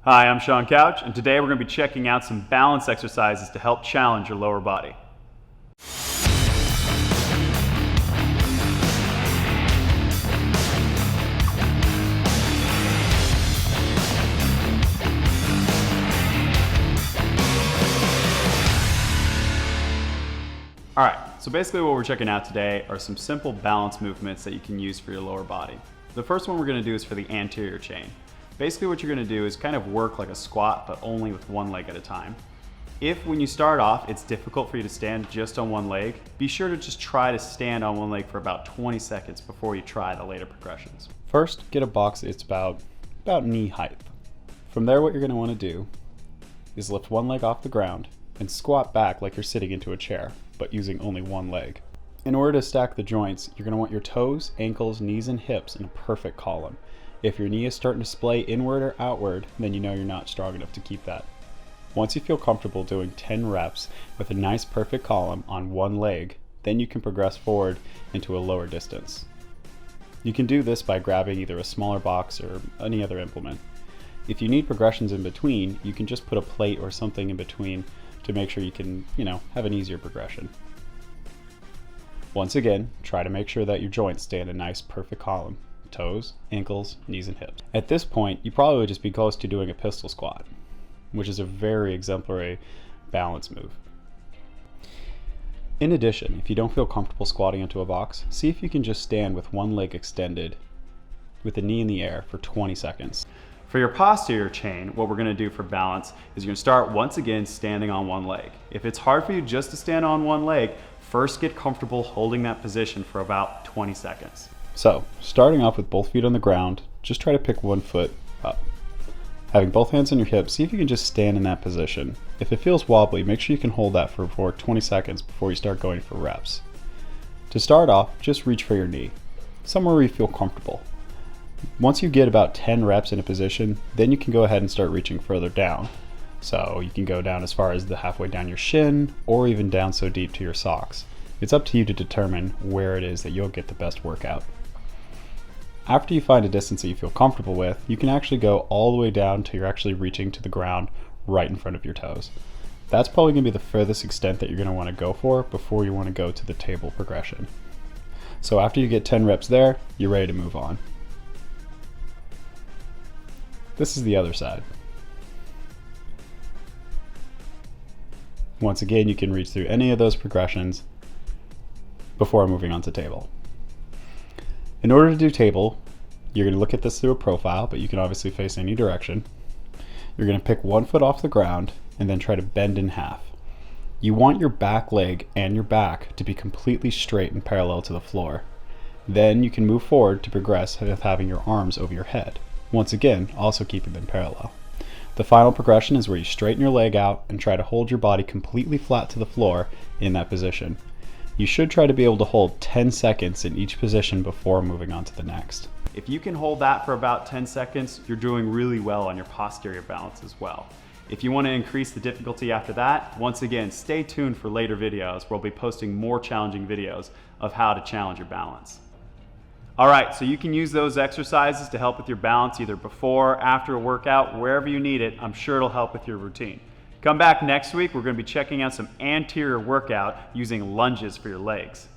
Hi, I'm Sean Couch, and today we're going to be checking out some balance exercises to help challenge your lower body. Alright, so basically what we're checking out today are some simple balance movements that you can use for your lower body. The first one we're going to do is for the anterior chain. Basically what you're going to do is kind of work like a squat, but only with one leg at a time. If when you start off it's difficult for you to stand just on one leg, be sure to just try to stand on one leg for about 20 seconds before you try the later progressions. First, get a box that's about knee height. From there, what you're going to want to do is lift one leg off the ground and squat back like you're sitting into a chair, but using only one leg. In order to stack the joints, you're going to want your toes, ankles, knees, and hips in a perfect column. If your knee is starting to splay inward or outward, then you know you're not strong enough to keep that. Once you feel comfortable doing 10 reps with a nice perfect column on one leg, then you can progress forward into a lower distance. You can do this by grabbing either a smaller box or any other implement. If you need progressions in between, you can just put a plate or something in between to make sure you can, have an easier progression. Once again, try to make sure that your joints stay in a nice perfect column. Toes, ankles, knees, and hips. At this point, you probably would just be close to doing a pistol squat, which is a very exemplary balance move. In addition, if you don't feel comfortable squatting into a box, see if you can just stand with one leg extended with the knee in the air for 20 seconds. For your posterior chain, what we're going to do for balance is you're going to start once again standing on one leg. If it's hard for you just to stand on one leg, first get comfortable holding that position for about 20 seconds. So, starting off with both feet on the ground, just try to pick one foot up. Having both hands on your hips, see if you can just stand in that position. If it feels wobbly, make sure you can hold that for 20 seconds before you start going for reps. To start off, just reach for your knee, somewhere where you feel comfortable. Once you get about 10 reps in a position, then you can go ahead and start reaching further down. So you can go down as far as the halfway down your shin, or even down so deep to your socks. It's up to you to determine where it is that you'll get the best workout. After you find a distance that you feel comfortable with, you can actually go all the way down till you're actually reaching to the ground right in front of your toes. That's probably going to be the furthest extent that you're going to want to go for before you want to go to the table progression. So after you get 10 reps there, you're ready to move on. This is the other side. Once again, you can reach through any of those progressions before moving on to table. In order to do table, you're going to look at this through a profile, but you can obviously face any direction. You're going to pick one foot off the ground and then try to bend in half. You want your back leg and your back to be completely straight and parallel to the floor. Then you can move forward to progress with having your arms over your head. Once again, also keeping them parallel. The final progression is where you straighten your leg out and try to hold your body completely flat to the floor in that position. You should try to be able to hold 10 seconds in each position before moving on to the next. If you can hold that for about 10 seconds, you're doing really well on your posterior balance as well. If you want to increase the difficulty after that, once again, stay tuned for later videos where we'll be posting more challenging videos of how to challenge your balance. Alright, so you can use those exercises to help with your balance either before or after a workout, wherever you need it. I'm sure it'll help with your routine. Come back next week, we're going to be checking out some anterior workout using lunges for your legs.